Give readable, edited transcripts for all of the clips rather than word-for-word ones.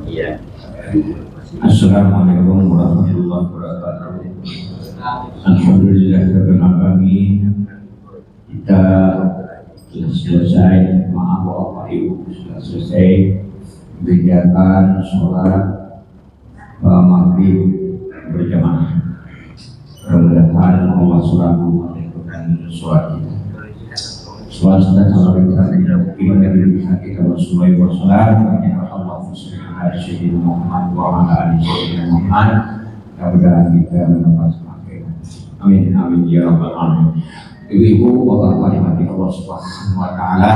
Iya. Assalamualaikum warahmatullahi wabarakatuh. Alhamdulillahirabbil alamin. Kita sudah selesai, maaf Bapak Ibu, sudah selesai kegiatan sholat maghrib berjamaah. Mudah-mudahan Allah Subhanahu wa taala sholat kita. Sholat kita kalau kita tidak mungkin dari kita bersuai bersolat kepada Allah Subhanahu Muhammad wa ala alihi Muhammad. Mudah-mudahan kita mendapat akhirat. Amin amin ya rabbal alamin. Ibu-ibu, bapak-bapak yang mati Allah Subhanahu wa taala,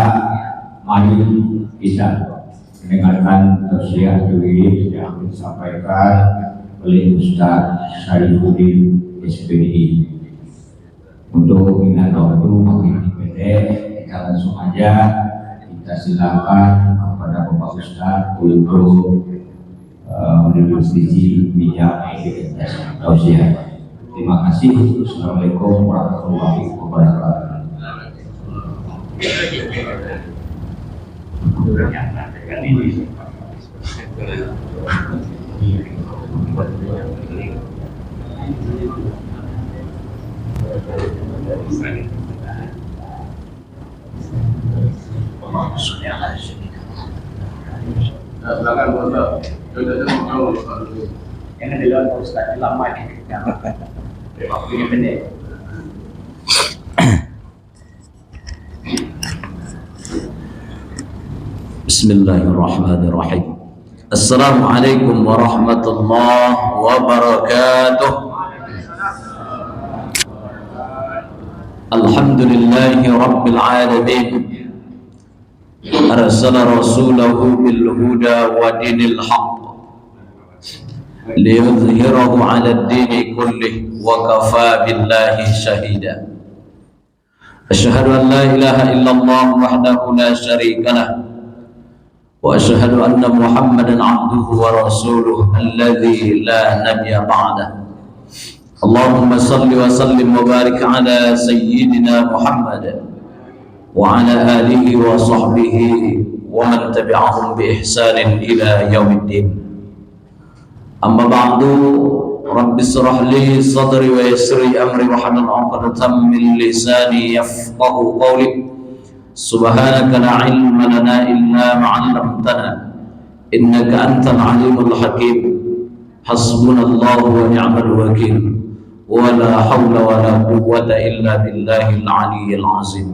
mari kita mendengarkan tausiah jurid yang disampaikan oleh Ustaz Syarifuddin SPDI. Untuk ingat waktu makin pendek, kita langsung aja kita silakan kepada Bapak Ustaz untuk mendistribusi bijak tausiah. Terima kasih. Assalamualaikum warahmatullahi wabarakatuh. Silakan Bapak. Jangan dilawan Pak Ustaz, lama ini. Waktunya pendek. Bismillahirrahmanirrahim. Assalamualaikum warahmatullahi wabarakatuh. Alhamdulillahi rabbil alamin. Arsala rasulahu bil huda wa dinil haqq liyudhhirahu 'ala ad-dini kullih wa kafa billahi shahida. Asyhadu an la ilaha illallah wahdahu la syarika lah wa asyhadu anna Muhammadan 'abduhu wa rasuluhu alladzi la nabiyya ba'dah. Allahumma salli wa sallim wa barik 'ala sayyidina Muhammad wa 'ala alihi wa sahbihi wa man tabi'ahum bi ihsanin ila yaumiddin. Amma ba'du, Rabbi shrah li sadri wa yassir li amri wa hlul 'uqdatam min lisani yafqahu qawli. Subhanaka la ilma lana illa ma 'allamtana innaka antal alimul hakim. Hasbunallahu wa ni'mal wakil. Wa la haula wa la quwwata illa billahil 'aliyyil 'azim.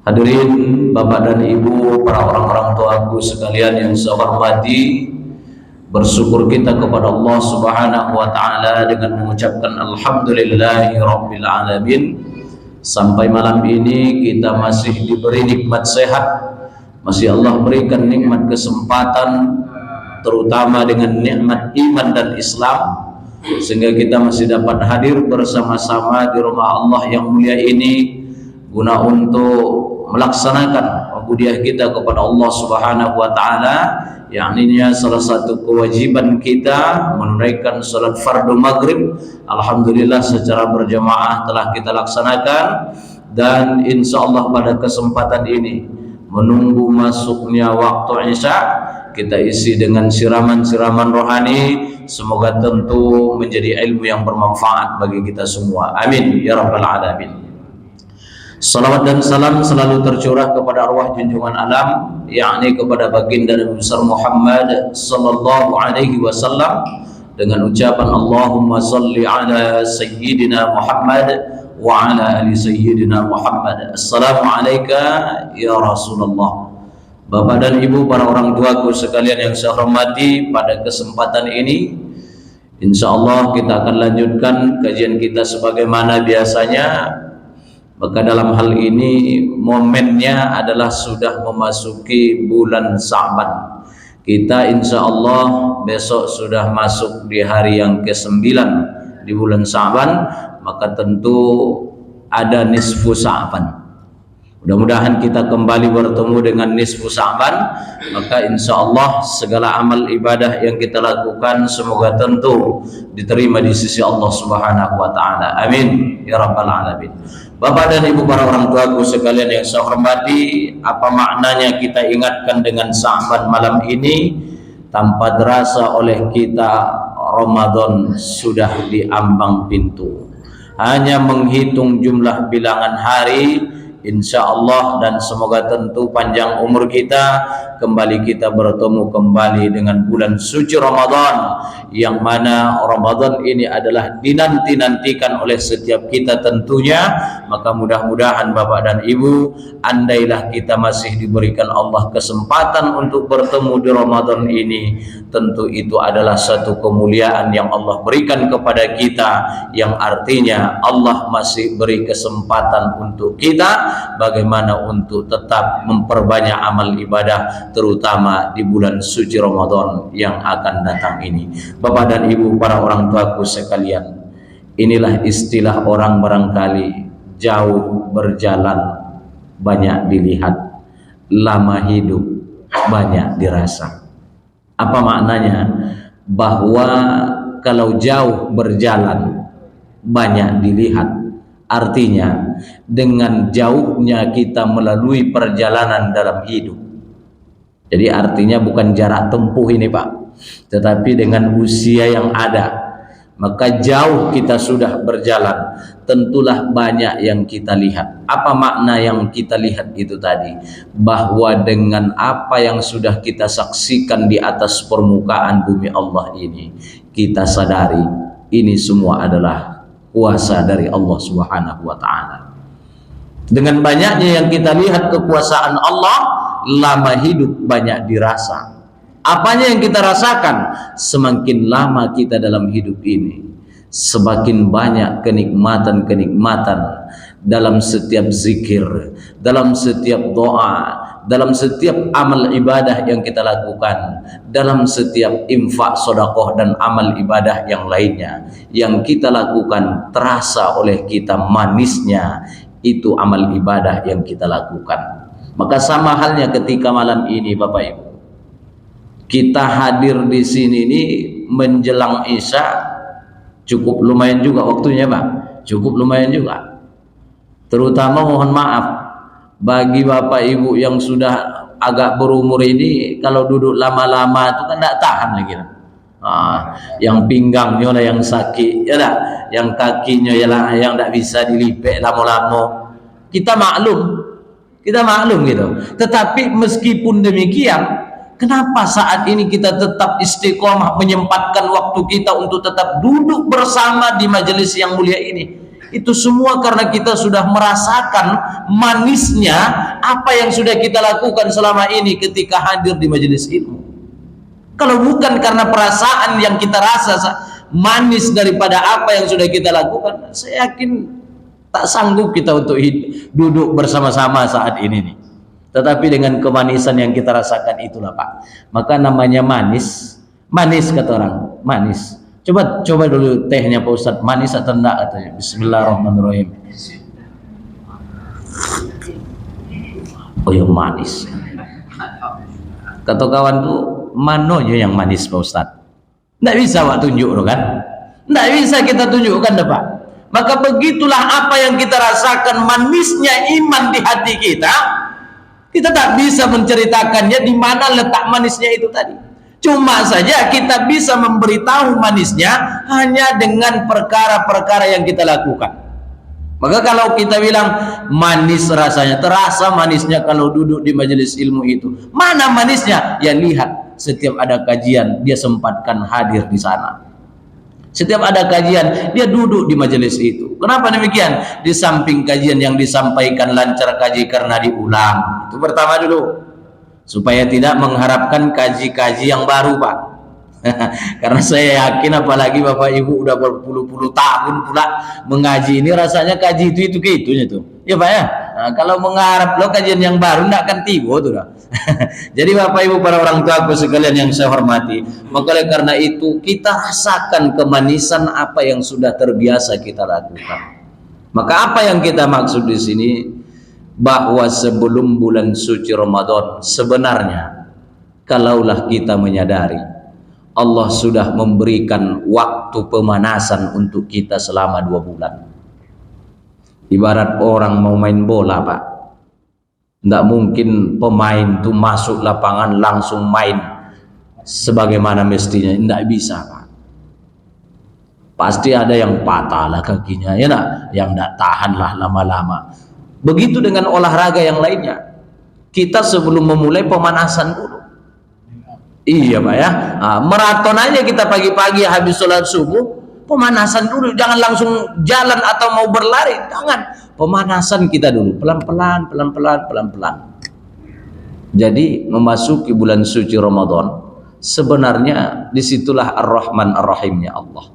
Hadirin Bapak dan Ibu, para orang-orang tuaku sekalian yang saya hormati, bersyukur kita kepada Allah Subhanahu wa taala dengan mengucapkan alhamdulillahi rabbil alamin. Sampai malam ini kita masih diberi nikmat sehat, masih Allah berikan nikmat kesempatan, terutama dengan nikmat iman dan Islam, sehingga kita masih dapat hadir bersama-sama di rumah Allah yang mulia ini guna untuk melaksanakan ubudiyah kita kepada Allah Subhanahu wa taala, yakni salah satu kewajiban kita menunaikan salat fardu maghrib. Alhamdulillah secara berjamaah telah kita laksanakan, dan insyaallah pada kesempatan ini menunggu masuknya waktu Isya kita isi dengan siraman-siraman rohani. Semoga tentu menjadi ilmu yang bermanfaat bagi kita semua. Amin ya rabbal alamin. Salawat dan salam selalu tercurah kepada arwah junjungan alam, yakni kepada baginda Nabi besar Muhammad sallallahu alaihi wasallam, dengan ucapan Allahumma salli ala sayyidina Muhammad wa ala ali sayyidina Muhammad. Assalamu alayka ya Rasulullah. Bapak dan Ibu, para orang tuaku sekalian yang saya hormati, pada kesempatan ini insyaallah kita akan lanjutkan kajian kita sebagaimana biasanya. Maka dalam hal ini momennya adalah sudah memasuki bulan Sa'ban. Kita insya Allah besok sudah masuk di hari yang ke-9 di bulan Sa'ban, maka tentu ada nisfu Sa'ban. Mudah-mudahan kita kembali bertemu dengan nisfu Sya'ban, maka insya Allah segala amal ibadah yang kita lakukan semoga tentu diterima di sisi Allah Subhanahu wa taala. Amin ya rabbal alamin. Bapak dan Ibu para orang tuaku sekalian yang saya hormati, apa maknanya kita ingatkan dengan Sya'ban malam ini? Tanpa terasa oleh kita Ramadan sudah di ambang pintu. Hanya menghitung jumlah bilangan hari, insya Allah, dan semoga tentu panjang umur kita, kembali kita bertemu kembali dengan bulan suci Ramadan, yang mana Ramadan ini adalah dinanti-nantikan oleh setiap kita tentunya. Maka mudah-mudahan Bapak dan Ibu, andailah kita masih diberikan Allah kesempatan untuk bertemu di Ramadan ini, tentu itu adalah satu kemuliaan yang Allah berikan kepada kita, yang artinya Allah masih beri kesempatan untuk kita bagaimana untuk tetap memperbanyak amal ibadah, terutama di bulan suci Ramadan yang akan datang ini. Bapak dan Ibu para orang tuaku sekalian, inilah istilah orang barangkali jauh berjalan banyak dilihat, lama hidup banyak dirasa. Apa maknanya? Bahwa kalau jauh berjalan banyak dilihat, artinya dengan jauhnya kita melalui perjalanan dalam hidup. Jadi artinya bukan jarak tempuh ini Pak, tetapi dengan usia yang ada, maka jauh kita sudah berjalan, tentulah banyak yang kita lihat. Apa makna yang kita lihat itu tadi? Bahwa dengan apa yang sudah kita saksikan di atas permukaan bumi Allah ini, kita sadari ini semua adalah kuasa dari Allah Subhanahu wa taala. Dengan banyaknya yang kita lihat kekuasaan Allah, lama hidup banyak dirasa. Apanya yang kita rasakan? Semakin lama kita dalam hidup ini, semakin banyak kenikmatan-kenikmatan dalam setiap zikir, dalam setiap doa, dalam setiap amal ibadah yang kita lakukan, dalam setiap infak, sedekah, dan amal ibadah yang lainnya yang kita lakukan, terasa oleh kita manisnya itu amal ibadah yang kita lakukan. Maka sama halnya ketika malam ini Bapak Ibu, kita hadir di sini ini menjelang Isya, cukup lumayan juga waktunya Pak, cukup lumayan juga. Terutama mohon maaf bagi Bapak Ibu yang sudah agak berumur ini, kalau duduk lama-lama itu kan tidak tahan lagi. Yang pinggangnya lah yang sakit, ya lah, yang kakinya ya lah yang tidak bisa dilipek lama-lama. Kita maklum gitu. Tetapi meskipun demikian, kenapa saat ini kita tetap istiqomah menyempatkan waktu kita untuk tetap duduk bersama di majelis yang mulia ini? Itu semua karena kita sudah merasakan manisnya apa yang sudah kita lakukan selama ini ketika hadir di majelis ilmu. Kalau bukan karena perasaan yang kita rasa manis daripada apa yang sudah kita lakukan, saya yakin tak sanggup kita untuk duduk bersama-sama saat ini nih. Tetapi dengan kemanisan yang kita rasakan itulah Pak, maka namanya manis. Manis kata orang, manis. Coba dulu tehnya Pak Ustadz, manis atau enggak katanya. Bismillahirrahmanirrahim. Oh ya manis. Kata kawan tuh, manonya yang manis Pak Ustadz? Nggak bisa Pak tunjuk kan? Nggak bisa kita tunjukkan Pak. Maka begitulah apa yang kita rasakan manisnya iman di hati kita. Kita tak bisa menceritakannya di mana letak manisnya itu tadi. Cuma saja kita bisa memberitahu manisnya hanya dengan perkara-perkara yang kita lakukan. Maka kalau kita bilang manis rasanya, terasa manisnya kalau duduk di majelis ilmu itu. Mana manisnya? Ya lihat, setiap ada kajian dia sempatkan hadir di sana. Setiap ada kajian dia duduk di majelis itu. Kenapa demikian? Di samping kajian yang disampaikan lancar kaji karena diulang. Itu pertama dulu. Supaya tidak mengharapkan kaji-kaji yang baru Pak. Karena saya yakin apalagi Bapak Ibu udah berpuluh-puluh tahun pula mengaji ini, rasanya kaji itu gitunya tuh. Ya Pak ya. Nah, kalau mengharap lo kajian yang baru enggak akan tiba tuh dah. Jadi Bapak Ibu para orang tua sekalian yang saya hormati, maka oleh karena itu kita rasakan kemanisan apa yang sudah terbiasa kita lakukan. Maka apa yang kita maksud di sini? bahwa sebelum bulan suci Ramadan sebenarnya kalaulah kita menyadari Allah sudah memberikan waktu pemanasan untuk kita selama 2 bulan. Ibarat orang mau main bola, Pak. Tidak mungkin pemain itu masuk lapangan langsung main sebagaimana mestinya. Tidak bisa, Pak. Pasti ada yang patah lah kakinya, ya nak? Yang tidak tahan lah lama-lama. Begitu dengan olahraga yang lainnya. Kita sebelum memulai pemanasan dulu. Iya, Pak ya. Nah, maraton aja kita pagi-pagi habis sholat subuh. Pemanasan dulu, jangan langsung jalan atau mau berlari, jangan. Pemanasan kita dulu, pelan-pelan, pelan-pelan, pelan-pelan. Jadi memasuki bulan suci Ramadan, sebenarnya disitulah Ar-Rahman Ar-Rahimnya Allah.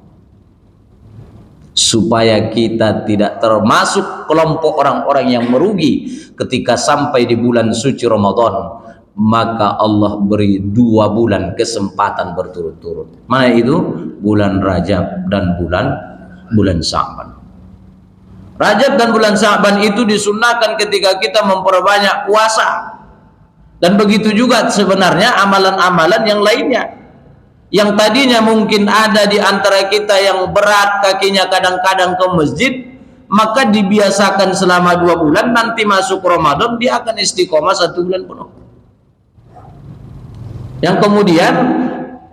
Supaya kita tidak termasuk kelompok orang-orang yang merugi ketika sampai di bulan suci Ramadan, maka Allah beri 2 bulan kesempatan berturut-turut. Mana itu? Bulan Rajab dan bulan Sya'ban. Rajab dan bulan Sya'ban itu disunahkan ketika kita memperbanyak puasa. Dan begitu juga sebenarnya amalan-amalan yang lainnya. Yang tadinya mungkin ada di antara kita yang berat kakinya kadang-kadang ke masjid, maka dibiasakan selama 2 bulan, nanti masuk Ramadan dia akan istiqomah 1 bulan penuh. Yang kemudian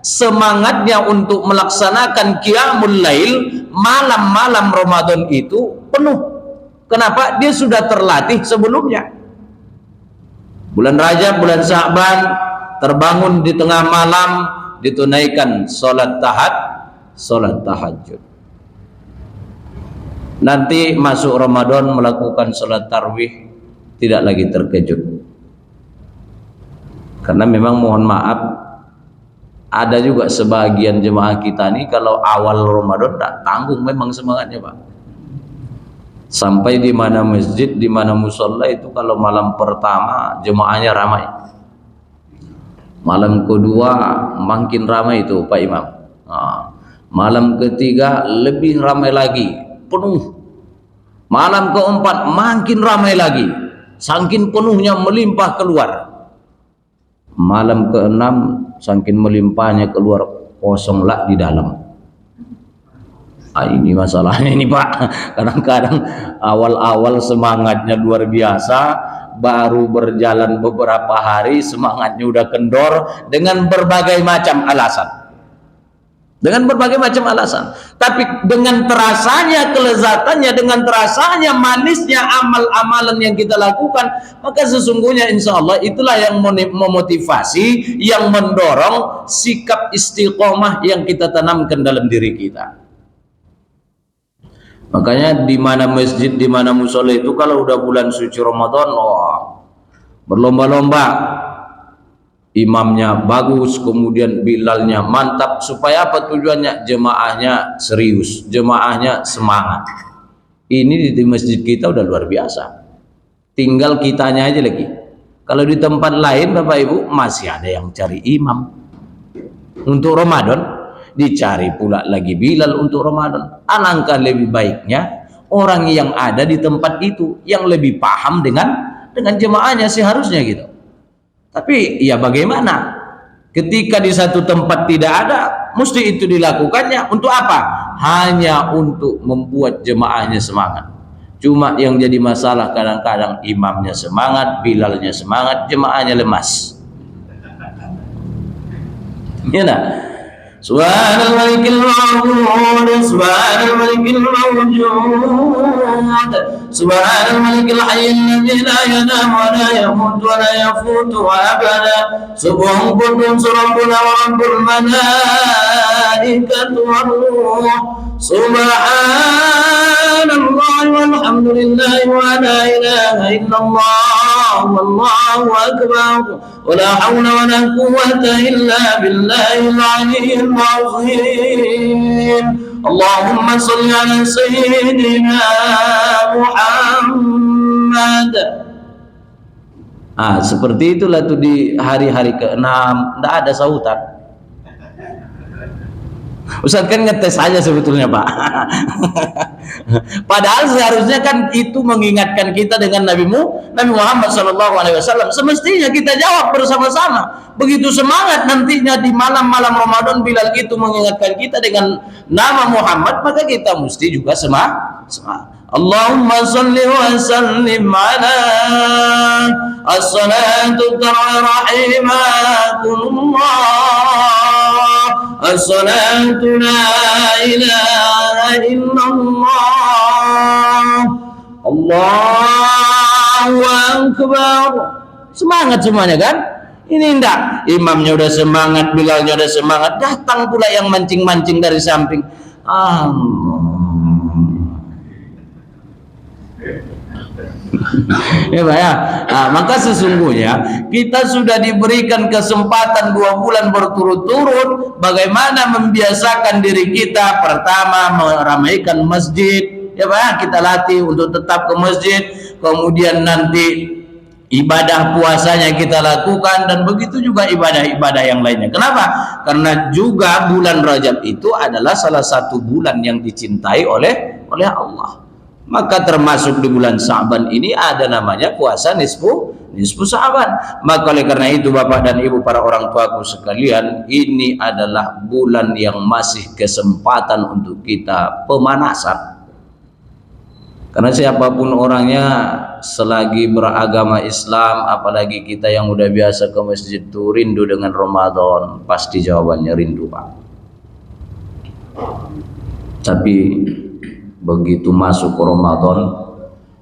semangatnya untuk melaksanakan qiyamul lail malam-malam Ramadan itu penuh. Kenapa? Dia sudah terlatih sebelumnya. Bulan Rajab, bulan Sya'ban, terbangun di tengah malam, ditunaikan sholat tahajud. Nanti masuk Ramadan melakukan sholat tarawih, tidak lagi terkejut. Karena memang mohon maaf, ada juga sebagian jemaah kita nih kalau awal Ramadan tak tanggung memang semangatnya, Pak. Sampai di mana masjid, di mana musola itu kalau malam pertama jemaahnya ramai. Malam kedua makin ramai itu Pak Imam. Nah, malam ketiga lebih ramai lagi, penuh. Malam keempat makin ramai lagi, saking penuhnya melimpah keluar. Malam ke-6 saking melimpahnya keluar kosong lah di dalam. Ini masalahnya ini, Pak. Kadang-kadang awal-awal semangatnya luar biasa, baru berjalan beberapa hari semangatnya udah kendor dengan berbagai macam alasan. Tapi dengan terasanya kelezatannya, dengan terasanya manisnya amal-amalan yang kita lakukan, maka sesungguhnya insya Allah itulah yang memotivasi, yang mendorong sikap istiqomah yang kita tanamkan dalam diri kita. Makanya di mana masjid, di mana musola itu kalau udah bulan suci Ramadan, berlomba-lomba. Imamnya bagus, kemudian bilalnya mantap. Supaya apa tujuannya? Jemaahnya serius, jemaahnya semangat. Ini di masjid kita udah luar biasa. Tinggal kitanya aja lagi. Kalau di tempat lain Bapak Ibu masih ada yang cari imam untuk Ramadan, dicari pula lagi bilal untuk Ramadan. Alangkah lebih baiknya orang yang ada di tempat itu yang lebih paham dengan jemaahnya seharusnya gitu. Tapi ya bagaimana ketika di satu tempat tidak ada, mesti itu dilakukannya untuk apa? Hanya untuk membuat jemaahnya semangat. Cuma yang jadi masalah kadang-kadang imamnya semangat, bilalnya semangat, jemaahnya lemas. Ya nah? Subhanal malikil mawjud, subhanal malikil mawjud, subhanal malikil hayyil ladzi la yanam wa la yamut wa la yafutu abada, subhan qudus rabbuna wa rabbul malaikatu war ruh, subhanallah walhamdulillah wa la ilaha illallah wallahu akbar wa la hawla wa la quwwata illa billahil aliyyil azim. Allahumma shalli ala sayyidina Muhammad. Seperti itulah tuh di hari-hari ke-6 tidak ada sautan. Ustaz kan ngetes aja sebetulnya Pak. Padahal seharusnya kan itu mengingatkan kita dengan Nabi Muhammad SAW. Semestinya kita jawab bersama-sama. Begitu semangat nantinya di malam-malam Ramadan Bilal itu mengingatkan kita dengan nama Muhammad, maka kita mesti juga semangat. Allahumma salli wa sallim ala as-salatu rahimakumullah as-salatu la ilaha illallah Allahu akbar. Semangat semuanya kan? Ini enggak, imamnya udah semangat, Bilalnya udah semangat, datang pula yang mancing-mancing dari samping. Ya Pak ya. Nah, maka sesungguhnya kita sudah diberikan kesempatan 2 bulan berturut-turut bagaimana membiasakan diri kita. Pertama, meramaikan masjid, ya Pak, kita latih untuk tetap ke masjid. Kemudian nanti ibadah puasanya kita lakukan, dan begitu juga ibadah-ibadah yang lainnya. Kenapa? Karena juga bulan Rajab itu adalah salah satu bulan yang dicintai oleh Allah. Maka termasuk di bulan Sa'ban ini ada namanya puasa nisfu Sa'ban. Maka oleh karena itu Bapak dan Ibu para orang tuaku sekalian, ini adalah bulan yang masih kesempatan untuk kita pemanasan. Karena siapapun orangnya, selagi beragama Islam, apalagi kita yang udah biasa ke masjid tuh, rindu dengan Ramadan, pasti jawabannya rindu Pak. Tapi begitu masuk ke Ramadan,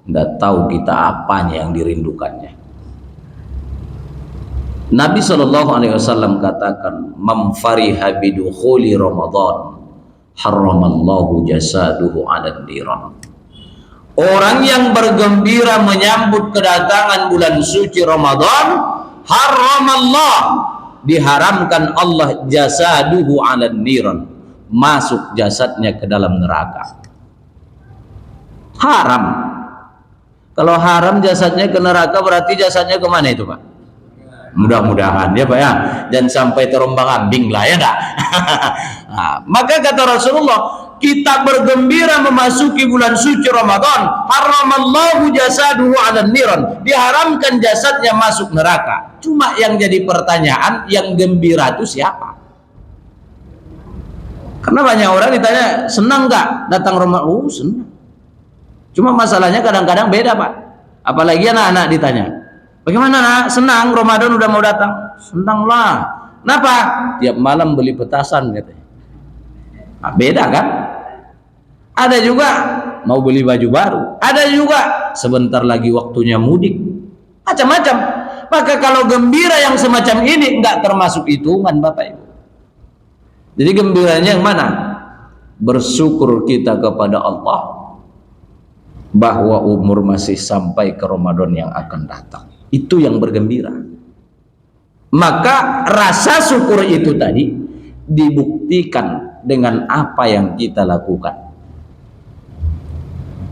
tidak tahu kita apanya yang dirindukannya. Nabi SAW katakan, "Man fariha bidukhuli Ramadan, harramallahu jasaduhu 'alan niran." Orang yang bergembira menyambut kedatangan bulan suci Ramadan, haramallah, diharamkan Allah jasaduhu 'alan niran, masuk jasadnya ke dalam neraka. Haram. Kalau haram jasadnya ke neraka, berarti jasadnya kemana itu Pak? Mudah-mudahan ya Pak ya, dan sampai terombang-ambing lah ya dah. Nah, maka kata Rasulullah, kita bergembira memasuki bulan suci Ramadan, haramallahu jasaduhu 'alan niran, diharamkan jasadnya masuk neraka. Cuma yang jadi pertanyaan, yang gembira itu siapa? Karena banyak orang ditanya, senang nggak datang Ramadan? Oh senang. Cuma masalahnya kadang-kadang beda Pak. Apalagi anak-anak ditanya, bagaimana nak? Senang Ramadan udah mau datang? Senang lah. Kenapa? Tiap malam beli petasan katanya. Nah, beda kan? Ada juga mau beli baju baru, ada juga sebentar lagi waktunya mudik, macam-macam. Maka kalau gembira yang semacam ini enggak termasuk hitungan Bapak Ibu. Jadi gembiranya yang mana? Bersyukur kita kepada Allah bahwa umur masih sampai ke Ramadan yang akan datang. Itu yang bergembira. Maka rasa syukur itu tadi dibuktikan dengan apa yang kita lakukan.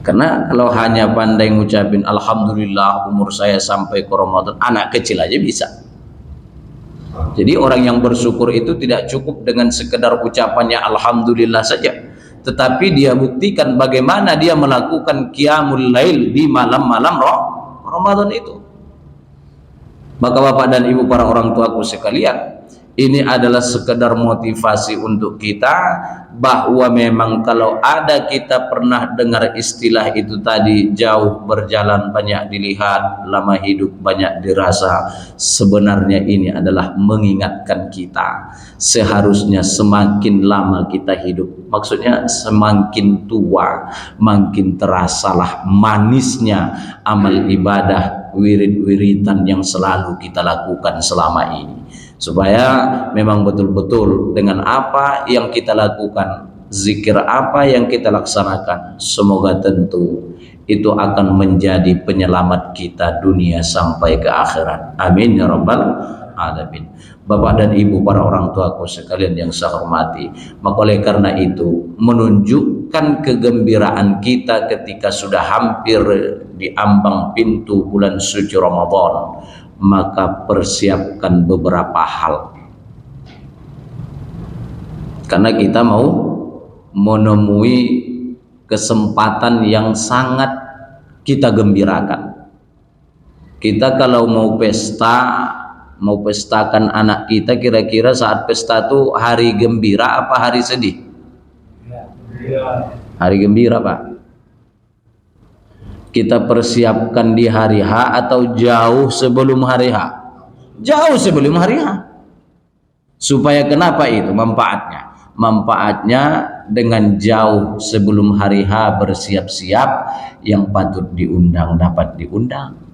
Karena kalau hanya pandai ngucapin alhamdulillah umur saya sampai ke Ramadan, anak kecil aja bisa. Jadi orang yang bersyukur itu tidak cukup dengan sekedar ucapannya alhamdulillah saja, tetapi dia buktikan bagaimana dia melakukan qiyamul lail di malam-malam Ramadan itu. Maka Bapak dan Ibu para orang tuaku sekalian, ini adalah sekedar motivasi untuk kita bahwa memang kalau ada kita pernah dengar istilah itu tadi, jauh berjalan banyak dilihat, lama hidup banyak dirasa, sebenarnya ini adalah mengingatkan kita seharusnya semakin lama kita hidup, maksudnya semakin tua makin terasalah manisnya amal ibadah, wirid-wiridan yang selalu kita lakukan selama ini, supaya memang betul-betul dengan apa yang kita lakukan, zikir apa yang kita laksanakan, semoga tentu itu akan menjadi penyelamat kita dunia sampai ke akhirat. Amin ya rabbal alamin. Bapak dan Ibu para orang tuaku sekalian yang saya hormati, maka oleh karena itu menunjukkan kegembiraan kita ketika sudah hampir di ambang pintu bulan suci Ramadan, maka persiapkan beberapa hal. Karena kita mau menemui kesempatan yang sangat kita gembirakan. Kita kalau mau pesta, mau pestakan anak kita, kira-kira saat pesta itu hari gembira apa hari sedih? Hari gembira, Pak. Kita persiapkan di hari H atau jauh sebelum hari H? Jauh sebelum hari H. Supaya kenapa itu manfaatnya? Manfaatnya dengan jauh sebelum hari H bersiap-siap, yang patut diundang dapat diundang.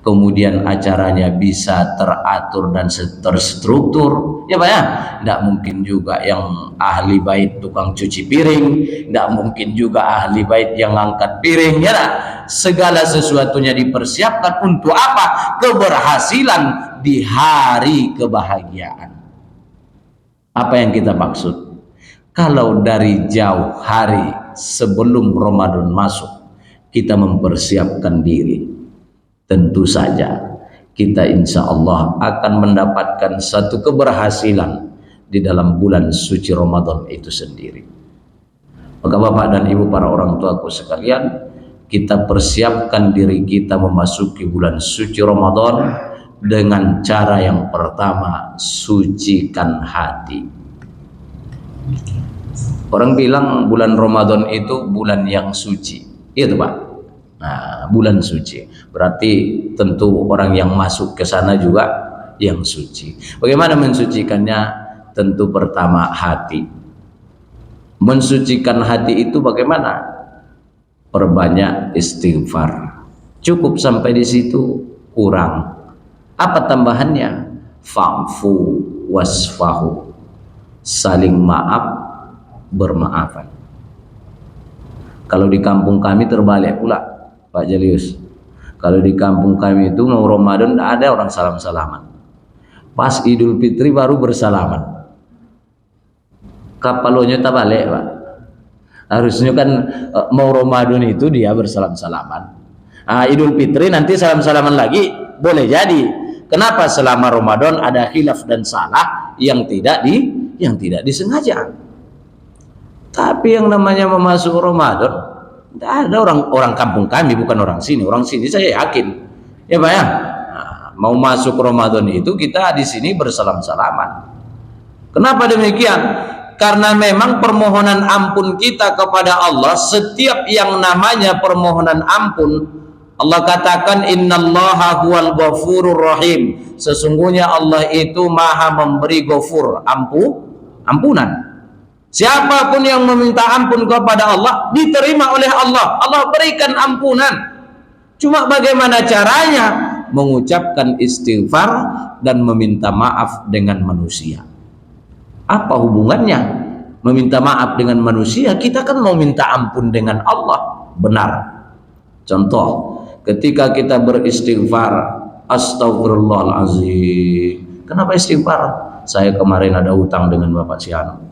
Kemudian acaranya bisa teratur dan terstruktur, ya Pak ya. Tidak mungkin juga yang ahli bait tukang cuci piring, tidak mungkin juga ahli bait yang angkat piring, ya. Segala sesuatunya dipersiapkan untuk apa? Keberhasilan di hari kebahagiaan. Apa yang kita maksud? Kalau dari jauh hari sebelum Ramadan masuk kita mempersiapkan diri, tentu saja kita insya Allah akan mendapatkan satu keberhasilan di dalam bulan suci Ramadan itu sendiri. Maka Bapak dan Ibu para orang tuaku sekalian, kita persiapkan diri kita memasuki bulan suci Ramadan dengan cara yang pertama, sucikan hati. Orang bilang bulan Ramadan itu bulan yang suci, itu Pak. Nah, bulan suci berarti tentu orang yang masuk ke sana juga yang suci. Bagaimana mensucikannya? Tentu pertama hati. Mensucikan hati itu bagaimana? Perbanyak istighfar. Cukup sampai di situ? Kurang. Apa tambahannya? Fa'fu wasfahu. Saling maaf, bermaafan. Kalau di kampung kami terbalik pula, Pak Jalius. Kalau di kampung kami itu mau Ramadan tidak ada orang salam-salaman. Pas Idul Fitri baru bersalaman. Kapalonya tak balik, Pak. Harusnya kan mau Ramadan itu dia bersalam-salaman. Idul Fitri nanti salam-salaman lagi, boleh jadi. Kenapa? Selama Ramadan ada khilaf dan salah yang tidak disengaja. Tapi yang namanya memasuk Ramadan, tidak ada orang kampung kami, bukan orang sini saya yakin, ya Pak ya. Mau masuk Ramadan itu kita di sini bersalam-salaman. Kenapa demikian? Karena memang permohonan ampun kita kepada Allah, setiap yang namanya permohonan ampun, Allah katakan innallaha huwal ghafurur rahim. Sesungguhnya Allah itu maha memberi ghafur, ampunan. Siapapun yang meminta ampun kepada Allah diterima oleh Allah. Allah berikan ampunan. Cuma bagaimana caranya? Mengucapkan istighfar dan meminta maaf dengan manusia. Apa hubungannya meminta maaf dengan manusia? Kita kan mau minta ampun dengan Allah. Benar. Contoh, ketika kita beristighfar, astagfirullahaladzim. Kenapa istighfar? Saya kemarin ada hutang dengan Bapak Siano.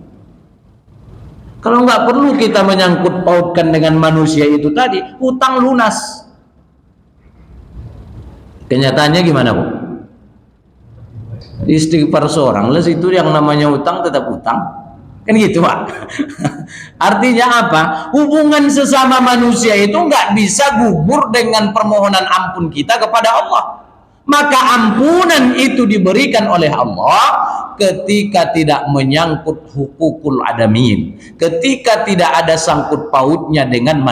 Kalau nggak perlu kita menyangkut pautkan dengan manusia itu tadi, hutang lunas. Kenyataannya gimana, Bu? Istighfar seorang, les itu yang namanya hutang tetap hutang. Kan gitu, Pak. Artinya apa? Hubungan sesama manusia itu nggak bisa gugur dengan permohonan ampun kita kepada Allah. Maka ampunan itu diberikan oleh Allah ketika tidak menyangkut hukukul adamin, ketika tidak ada sangkut pautnya dengan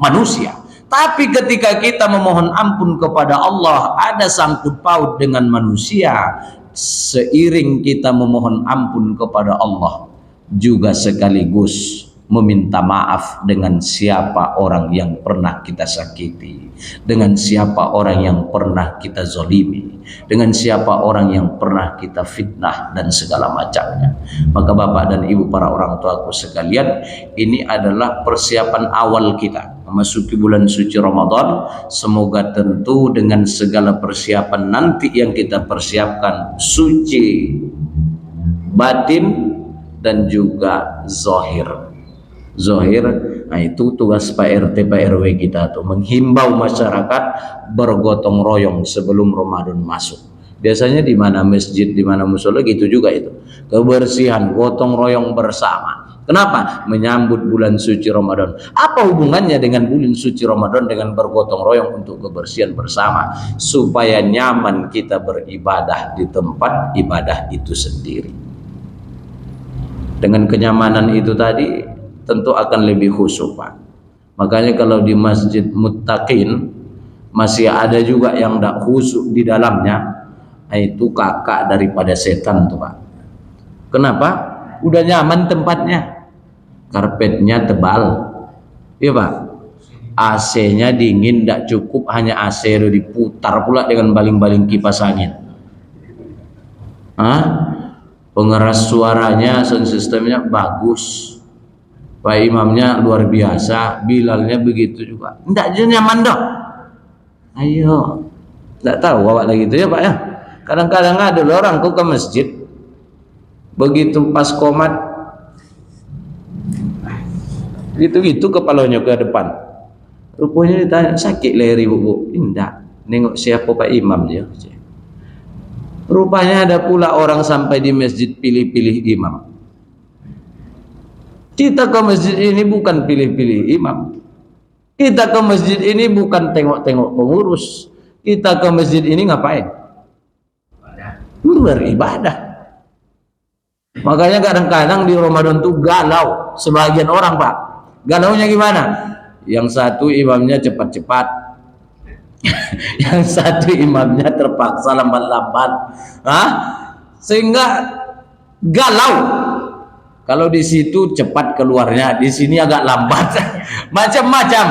manusia. Tapi ketika kita memohon ampun kepada Allah ada sangkut paut dengan manusia, seiring kita memohon ampun kepada Allah juga sekaligus meminta maaf dengan siapa orang yang pernah kita sakiti, dengan siapa orang yang pernah kita zolimi, dengan siapa orang yang pernah kita fitnah dan segala macamnya. Maka Bapak dan Ibu para orang tuaku sekalian, ini adalah persiapan awal kita memasuki bulan suci Ramadan. Semoga tentu dengan segala persiapan nanti yang kita persiapkan, suci batin dan juga zahir. Nah itu tugas Pak RT Pak RW kita tuh, menghimbau masyarakat bergotong royong sebelum Ramadan masuk. Biasanya di mana masjid, di mana musola gitu juga itu. Kebersihan, gotong royong bersama. Kenapa? Menyambut bulan suci Ramadan. Apa hubungannya dengan bulan suci Ramadan dengan bergotong royong untuk kebersihan bersama? Supaya nyaman kita beribadah di tempat ibadah itu sendiri. Dengan kenyamanan itu tadi tentu akan lebih khusyuk, Pak. Makanya kalau di Masjid Muttaqin masih ada juga yang tidak khusyuk di dalamnya, itu kakak daripada setan tuh, Pak. Kenapa? Udah nyaman tempatnya, karpetnya tebal, iya Pak. AC-nya dingin, tidak cukup hanya AC itu diputar pula dengan baling-baling kipas angin. Pengeras suaranya, sound systemnya bagus, Pak imamnya luar biasa, Bilalnya begitu juga. Tidak nyaman dong. Ayo, tidak tahu bawa lagi itu ya Pak ya. Kadang-kadang ada orang kok ke masjid, begitu pas komat, gitu-gitu kepalanya ke depan. Rupanya ditanya, sakit leher ibu? Tidak, nengok siapa Pak imam dia. Rupanya ada pula orang sampai di masjid pilih-pilih imam. Kita ke masjid ini bukan pilih-pilih imam. Kita ke masjid ini bukan tengok-tengok pengurus. Kita ke masjid ini ngapain? Beribadah. Makanya kadang-kadang di Ramadan tuh galau sebagian orang, Pak. Galaunya gimana? Yang satu imamnya cepat-cepat, yang satu imamnya terpaksa lambat-lambat, sehingga galau. Kalau di situ cepat keluarnya, di sini agak lambat, macam-macam.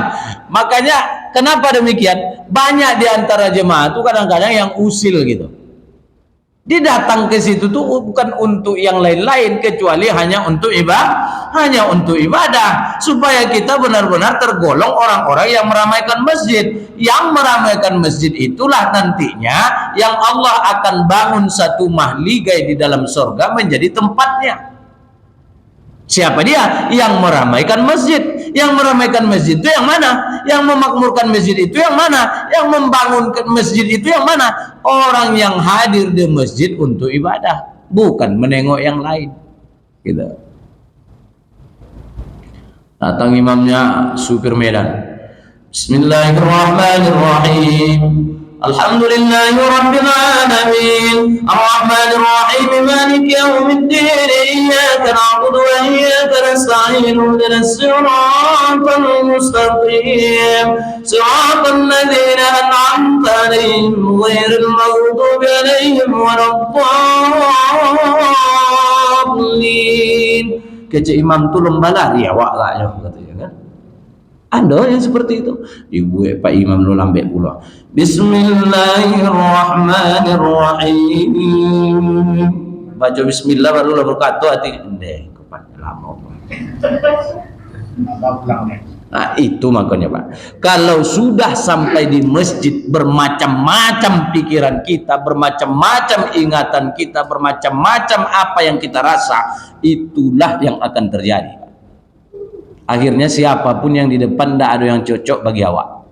Makanya kenapa demikian? Banyak di antara jemaah itu kadang-kadang yang usil gitu. Dia datang ke situ tuh bukan untuk yang lain-lain kecuali hanya untuk ibadah, supaya kita benar-benar tergolong orang-orang yang meramaikan masjid. Yang meramaikan masjid itulah nantinya yang Allah akan bangun satu mahligai di dalam surga menjadi tempatnya. Siapa dia? Yang meramaikan masjid. Yang meramaikan masjid itu yang mana? Yang memakmurkan masjid itu yang mana? Yang membangun masjid itu yang mana? Orang yang hadir di masjid untuk ibadah, bukan menengok yang lain. Gitu. Datang imamnya supir Medan. Bismillahirrahmanirrahim. Alhamdulillahi Rabbil Alamin Ar-Rahmanir Rahim Maliki Yawmiddin Iyyaka na'budu wa iyyaka nasta'in Ihdinas siratal mustaqim Siratal ladzina an'amta 'alaihim ghairil maghdubi 'alaihim waladdallin. Kece imam tu lembalari awak lah katanya kan. Ada yang seperti itu. Ibu Pak Imam lu lambek pula. Bismillahirrahmanirrahim. Baca bismillah baru lah berkata hati. Ndeh, kepada lama. Nah, itu makanya Pak. Kalau sudah sampai di masjid bermacam-macam pikiran kita, bermacam-macam ingatan kita, bermacam-macam apa yang kita rasa, itulah yang akan terjadi. Akhirnya siapapun yang di depan tidak ada yang cocok bagi awak.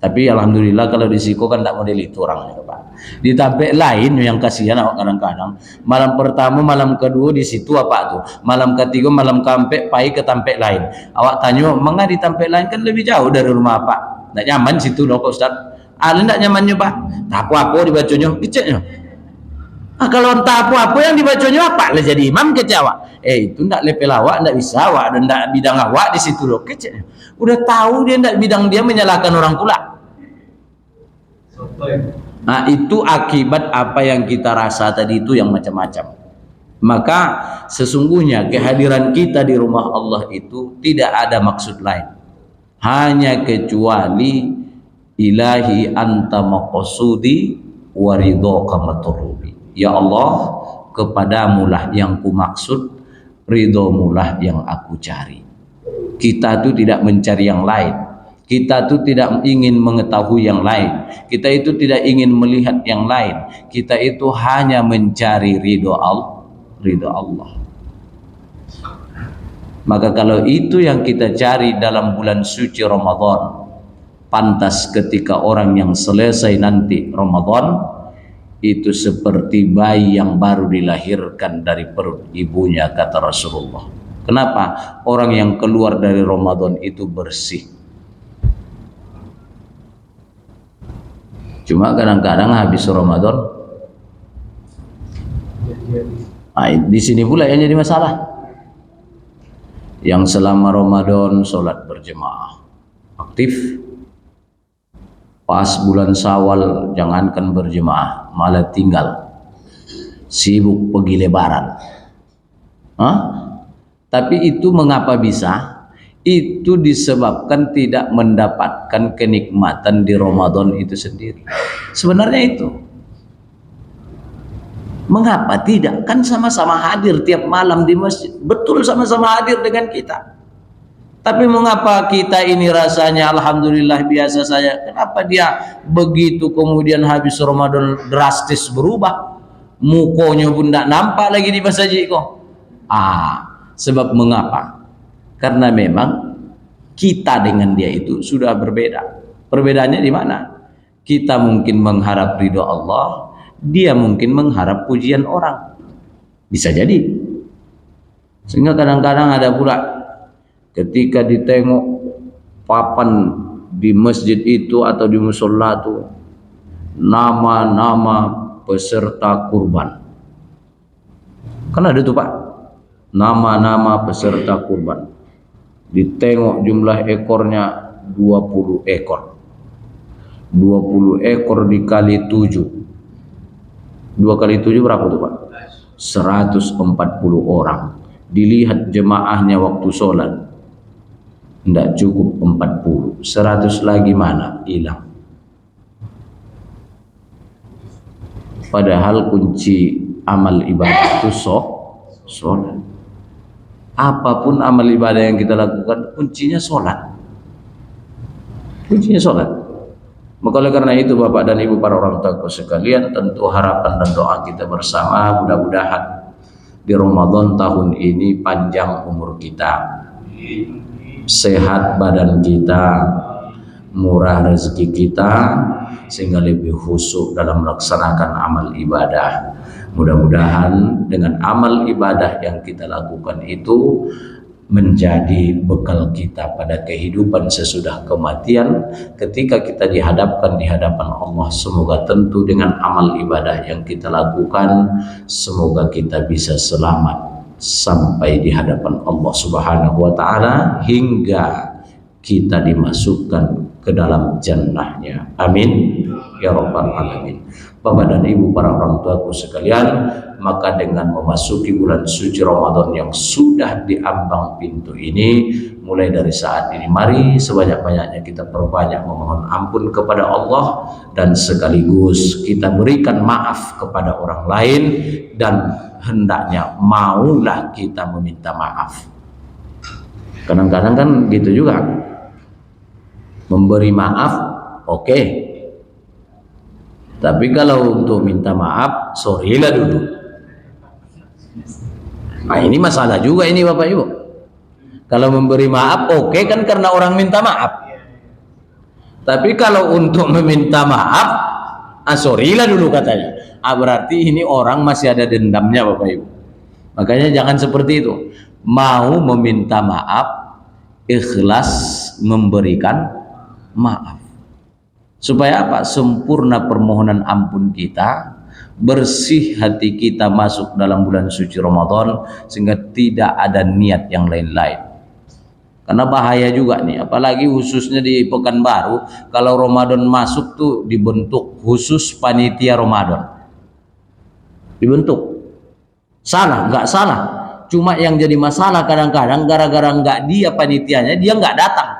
Tapi alhamdulillah kalau di Siko kan tidak model itu orangnya Pak. Di tampek lain yang kasihan awak kadang-kadang. Malam pertama, malam kedua di situ apa tuh? Malam ketiga, malam keempat pai ke tampek lain. Awak tanya, mengapa di tampek lain kan lebih jauh dari rumah Pak? Tidak nyaman situ loh Pak Ustaz. Ada tidak nyamannya Pak? Tak apa-apa dibacanya, keceknya. Kalau entah apa-apa yang dibacanya apa lah jadi imam kecewa. Itu ndak lepel awak, ndak bisa awak dan ndak bidang awak di situ loh kece. Udah tahu dia ndak bidang dia menyalahkan orang pula. Nah, itu akibat apa yang kita rasa tadi itu yang macam-macam. Maka sesungguhnya kehadiran kita di rumah Allah itu tidak ada maksud lain. Hanya kecuali ilahi anta maqsudi wa ridhaka matlubi. Ya Allah, kepadamulah yang ku maksud, ridhomulah yang aku cari. Kita itu tidak mencari yang lain. Kita itu tidak ingin mengetahui yang lain. Kita itu tidak ingin melihat yang lain. Kita itu hanya mencari ridho Allah. Maka kalau itu yang kita cari dalam bulan suci Ramadan, pantas ketika orang yang selesai nanti Ramadan itu seperti bayi yang baru dilahirkan dari perut ibunya, kata Rasulullah. Kenapa? Orang yang keluar dari Ramadan itu bersih. Cuma kadang-kadang habis Ramadan, di sini pula yang jadi masalah. Yang selama Ramadan sholat berjemaah aktif, pas bulan Syawal jangankan berjemaah, malah tinggal sibuk pergi lebaran. Tapi itu mengapa bisa? Itu disebabkan tidak mendapatkan kenikmatan di Ramadan itu sendiri. Sebenarnya itu. Mengapa tidak? Kan sama-sama hadir tiap malam di masjid. Betul, sama-sama hadir dengan kita. Tapi mengapa kita ini rasanya alhamdulillah biasa saja? Kenapa dia begitu kemudian habis Ramadan drastis berubah? Mukonya pun tidak nampak lagi di masjid kok. Sebab mengapa? Karena memang kita dengan dia itu sudah berbeda. Perbedaannya di mana? Kita mungkin mengharap ridho Allah, dia mungkin mengharap pujian orang. Bisa jadi. Sehingga kadang-kadang ada pula ketika ditengok papan di masjid itu atau di musola itu nama-nama peserta kurban. Kan ada tuh Pak, nama-nama peserta kurban. Ditengok jumlah ekornya 20 ekor. 20 ekor dikali 7. 2 kali 7 berapa tuh Pak? 140 orang. Dilihat jemaahnya waktu sholat, tidak cukup 40, 100 lagi mana? Hilang. Padahal kunci amal ibadah itu sholat. Apapun amal ibadah yang kita lakukan, kuncinya sholat. Kuncinya sholat. Maka oleh karena itu Bapak dan Ibu para orang tua sekalian, tentu harapan dan doa kita bersama mudah-mudahan di Ramadan tahun ini panjang umur kita, sehat badan kita, murah rezeki kita, sehingga lebih khusyuk dalam melaksanakan amal ibadah. Mudah-mudahan dengan amal ibadah yang kita lakukan itu menjadi bekal kita pada kehidupan sesudah kematian. Ketika kita dihadapkan di hadapan Allah, semoga tentu dengan amal ibadah yang kita lakukan, semoga kita bisa selamat sampai di hadapan Allah Subhanahu wa Ta'ala hingga kita dimasukkan ke dalam jannahnya. Amin ya rabbal alamin. Bapak dan Ibu para orang tuaku sekalian, maka dengan memasuki bulan suci Ramadan yang sudah di ambang pintu ini, mulai dari saat ini mari sebanyak-banyaknya kita perbanyak memohon ampun kepada Allah, dan sekaligus kita berikan maaf kepada orang lain, dan hendaknya maulah kita meminta maaf. Kadang-kadang kan gitu juga, memberi maaf oke. Tapi kalau untuk minta maaf, sorry lah dulu. Nah ini masalah juga ini Bapak Ibu. Kalau memberi maaf oke kan karena orang minta maaf. Tapi kalau untuk meminta maaf, sorry lah dulu katanya. Berarti ini orang masih ada dendamnya Bapak Ibu. Makanya jangan seperti itu. Mau meminta maaf, ikhlas memberikan maaf. Supaya apa? Sempurna permohonan ampun kita, bersih hati kita masuk dalam bulan suci Ramadan, sehingga tidak ada niat yang lain-lain. Karena bahaya juga nih, apalagi khususnya di Pekanbaru, kalau Ramadan masuk tuh dibentuk khusus panitia Ramadan. Dibentuk. Salah, nggak salah. Cuma yang jadi masalah kadang-kadang gara-gara nggak dia panitianya, dia nggak datang.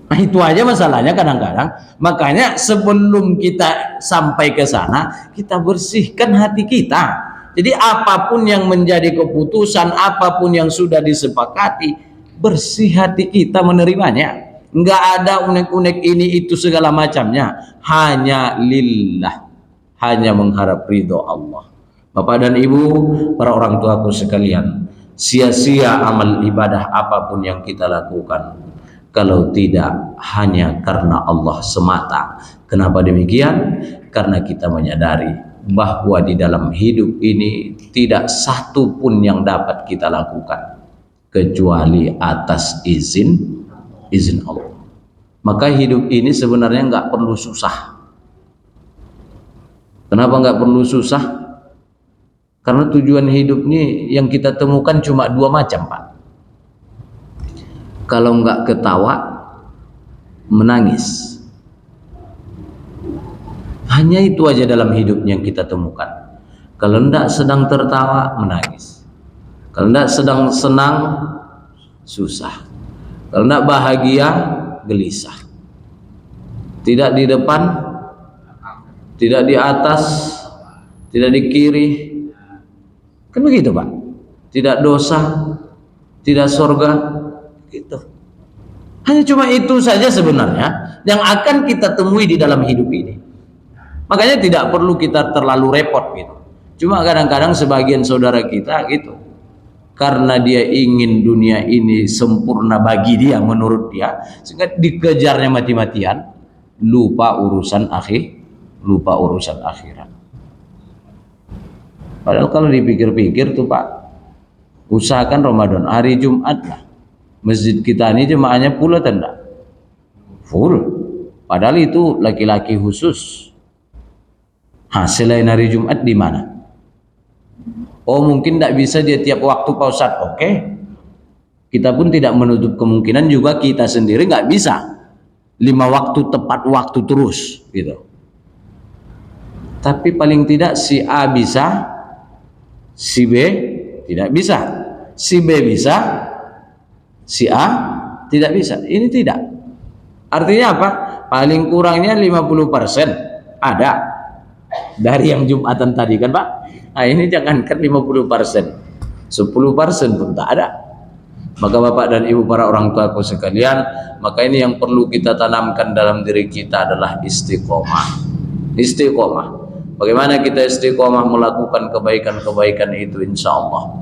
Nah itu aja masalahnya kadang-kadang. Makanya sebelum kita sampai ke sana, kita bersihkan hati kita. Jadi apapun yang menjadi keputusan, apapun yang sudah disepakati, bersih hati kita menerimanya. Enggak ada unek-unek ini itu segala macamnya. Hanya lillah, hanya mengharap ridho Allah. Bapak dan Ibu, para orang tuaku sekalian, sia-sia amal ibadah apapun yang kita lakukan kalau tidak hanya karena Allah semata. Kenapa demikian? Karena kita menyadari bahwa di dalam hidup ini tidak satu pun yang dapat kita lakukan kecuali atas izin Allah. Maka hidup ini sebenarnya nggak perlu susah. Kenapa nggak perlu susah? Karena tujuan hidup ini yang kita temukan cuma dua macam, Pak. Kalau nggak ketawa, menangis. Hanya itu aja dalam hidup yang kita temukan. Kalau nggak sedang tertawa, menangis. Kalau nggak sedang senang, susah. Kalau nggak bahagia, gelisah. Tidak di depan, tidak di atas, tidak di kiri. Kan begitu, Pak? Tidak dosa, tidak surga, gitu. Hanya cuma itu saja sebenarnya yang akan kita temui di dalam hidup ini. Makanya tidak perlu kita terlalu repot gitu. Cuma kadang-kadang sebagian saudara kita gitu, karena dia ingin dunia ini sempurna bagi dia menurut dia, sehingga dikejarnya mati-matian, lupa urusan akhirat. Padahal kalau dipikir-pikir tuh Pak, usahakan Ramadan hari Jumat lah. Masjid kita ini jemaahnya full atau enggak? Full. Padahal itu laki-laki khusus. Selain hari Jumat di mana? Oh, mungkin tidak bisa dia tiap waktu Pak Ustadz. Oke. Kita pun tidak menutup kemungkinan juga kita sendiri nggak bisa 5 waktu tepat waktu terus gitu. Tapi paling tidak si A bisa, si B tidak bisa, si B bisa, si A tidak bisa. Ini tidak. Artinya apa? Paling kurangnya 50% ada dari yang Jumatan tadi kan Pak. Nah ini jangankan 50%, 10% pun tak ada. Maka Bapak dan Ibu para orang tua aku sekalian, maka ini yang perlu kita tanamkan dalam diri kita adalah istiqomah. Istiqomah. Bagaimana kita istiqomah melakukan kebaikan-kebaikan itu, insya Allah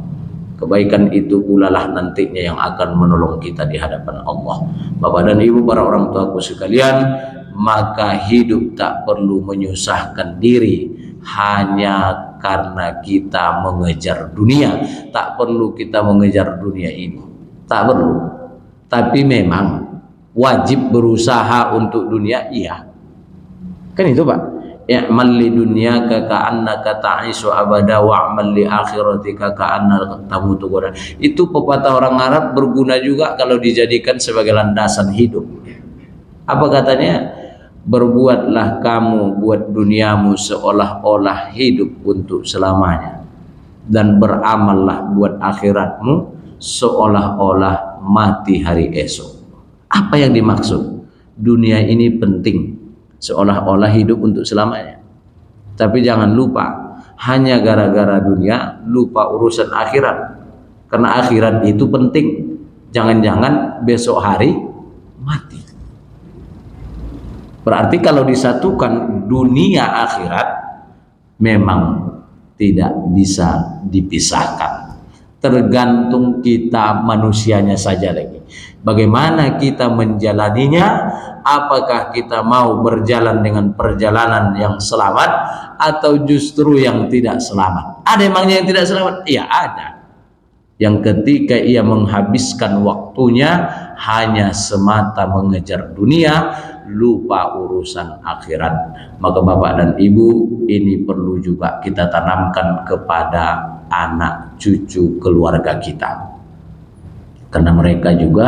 kebaikan itu pulalah nantinya yang akan menolong kita di hadapan Allah. Bapak dan Ibu para orang tua aku sekalian, maka hidup tak perlu menyusahkan diri hanya karena kita mengejar dunia. Tak perlu kita mengejar dunia ini, tak perlu. Tapi memang wajib berusaha untuk dunia, iya. Kan itu Pak. I'mal li dunyaka ka'annaka ta'isu abada wa'mal li akhiratika ka'annaka tamutu ghada. Itu pepatah orang Arab berguna juga kalau dijadikan sebagai landasan hidup. Apa katanya? Berbuatlah kamu buat duniamu seolah-olah hidup untuk selamanya, dan beramallah buat akhiratmu seolah-olah mati hari esok. Apa yang dimaksud? Dunia ini penting seolah-olah hidup untuk selamanya. Tapi jangan lupa, hanya gara-gara dunia lupa urusan akhirat. Karena akhirat itu penting. Jangan-jangan besok hari mati. Berarti kalau disatukan dunia akhirat memang tidak bisa dipisahkan. Tergantung kita manusianya saja lagi. Bagaimana kita menjalaninya? Apakah kita mau berjalan dengan perjalanan yang selamat atau justru yang tidak selamat? Ada emangnya yang tidak selamat? Iya ada. Yang ketika ia menghabiskan waktunya hanya semata mengejar dunia, lupa urusan akhirat. Maka Bapak dan Ibu, ini perlu juga kita tanamkan kepada anak cucu keluarga kita, karena mereka juga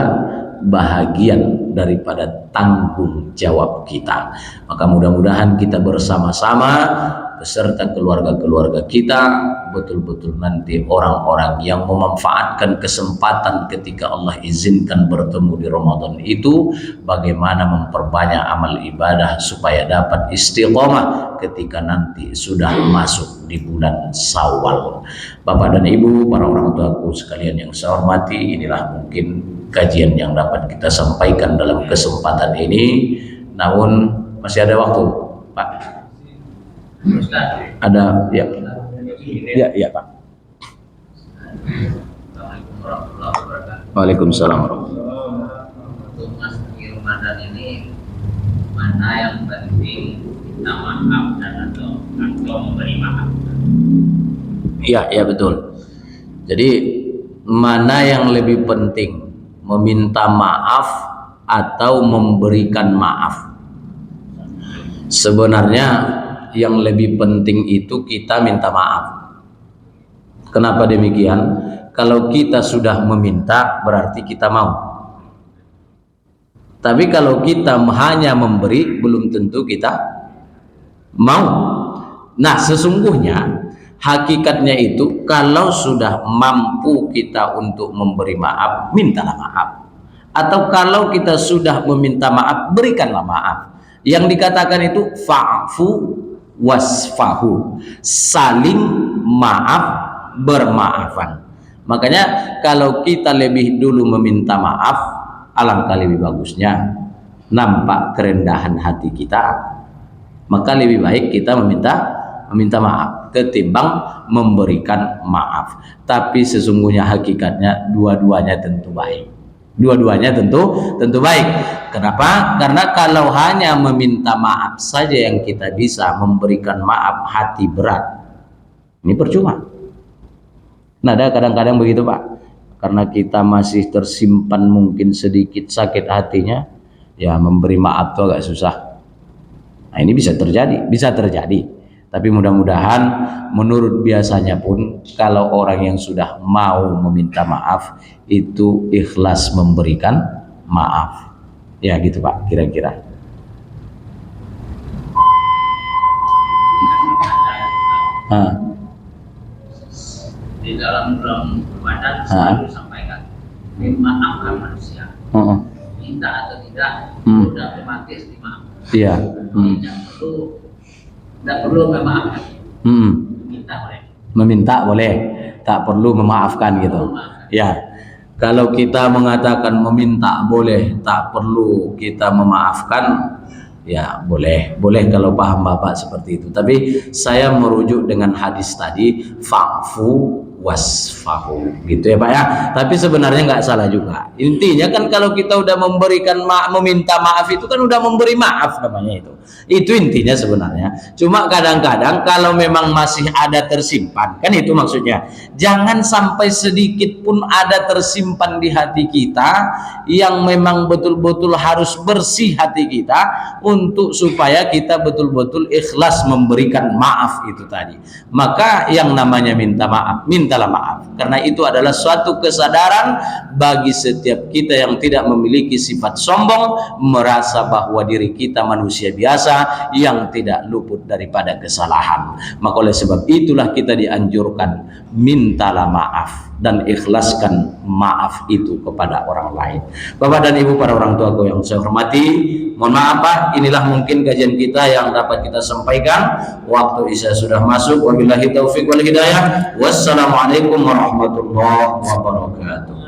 bahagian daripada tanggung jawab kita. Maka mudah-mudahan kita bersama-sama beserta keluarga-keluarga kita betul-betul nanti orang-orang yang memanfaatkan kesempatan ketika Allah izinkan bertemu di Ramadan itu, bagaimana memperbanyak amal ibadah supaya dapat istiqomah ketika nanti sudah masuk di bulan Syawal. Bapak dan Ibu, para orang tuaku sekalian yang saya hormati, inilah mungkin kajian yang dapat kita sampaikan dalam kesempatan ini. Namun masih ada waktu, Pak. Ada ya. Ya, Pak. Waalaikumsalam warahmatullahi wabarakatuh. Ramadan ini mana yang penting minta maaf dan atau memberi maaf? Iya, iya betul. Jadi mana yang lebih penting, meminta maaf atau memberikan maaf? Sebenarnya yang lebih penting itu kita minta maaf. Kenapa demikian? Kalau kita sudah meminta berarti kita mau. Tapi kalau kita hanya memberi belum tentu kita mau. Nah, sesungguhnya hakikatnya itu kalau sudah mampu kita untuk memberi maaf, mintalah maaf. Atau kalau kita sudah meminta maaf, berikanlah maaf. Yang dikatakan itu fa'fu wasfahu, saling maaf bermaafan. Makanya kalau kita lebih dulu meminta maaf, alangkah lebih bagusnya nampak kerendahan hati kita, maka lebih baik kita meminta maaf ketimbang memberikan maaf. Tapi sesungguhnya hakikatnya dua-duanya tentu baik. Dua-duanya tentu baik. Kenapa? Karena kalau hanya meminta maaf saja yang kita bisa, memberikan maaf hati berat, ini percuma. Nah, ada kadang-kadang begitu Pak, karena kita masih tersimpan mungkin sedikit sakit hatinya, ya memberi maaf itu agak susah. Nah, ini bisa terjadi. Tapi mudah-mudahan menurut biasanya pun kalau orang yang sudah mau meminta maaf itu ikhlas memberikan maaf. Ya gitu Pak, kira-kira. Di dalam Ramadan selalu sampaikan maafkan manusia. Minta atau tidak sudah otomatis dimaafkan. Iya. Tidak perlu memaafkan. Minta boleh. Meminta boleh, tak perlu memaafkan gitu. Ya. Kalau kita mengatakan meminta boleh, tak perlu kita memaafkan, ya boleh kalau paham Bapak seperti itu. Tapi saya merujuk dengan hadis tadi, fa'fu wasfahu, gitu ya Pak ya. Tapi sebenarnya nggak salah juga. Intinya kan kalau kita udah memberikan meminta maaf itu kan udah memberi maaf namanya itu. Itu intinya sebenarnya. Cuma kadang-kadang kalau memang masih ada tersimpan, kan itu maksudnya. Jangan sampai sedikit pun ada tersimpan di hati kita yang memang betul-betul harus bersih hati kita untuk supaya kita betul-betul ikhlas memberikan maaf itu tadi. Maka yang namanya minta maaf, mintalah maaf, karena itu adalah suatu kesadaran bagi setiap kita yang tidak memiliki sifat sombong, merasa bahwa diri kita manusia biasa yang tidak luput daripada kesalahan. Maka oleh sebab itulah kita dianjurkan mintalah maaf dan ikhlaskan maaf itu kepada orang lain. Bapak dan Ibu para orang tuaku yang saya hormati, mohon maaf Pak, inilah mungkin kajian kita yang dapat kita sampaikan. Waktu Isya sudah masuk. Wabillahi taufiq wal hidayah. Wassalamualaikum warahmatullahi wabarakatuh.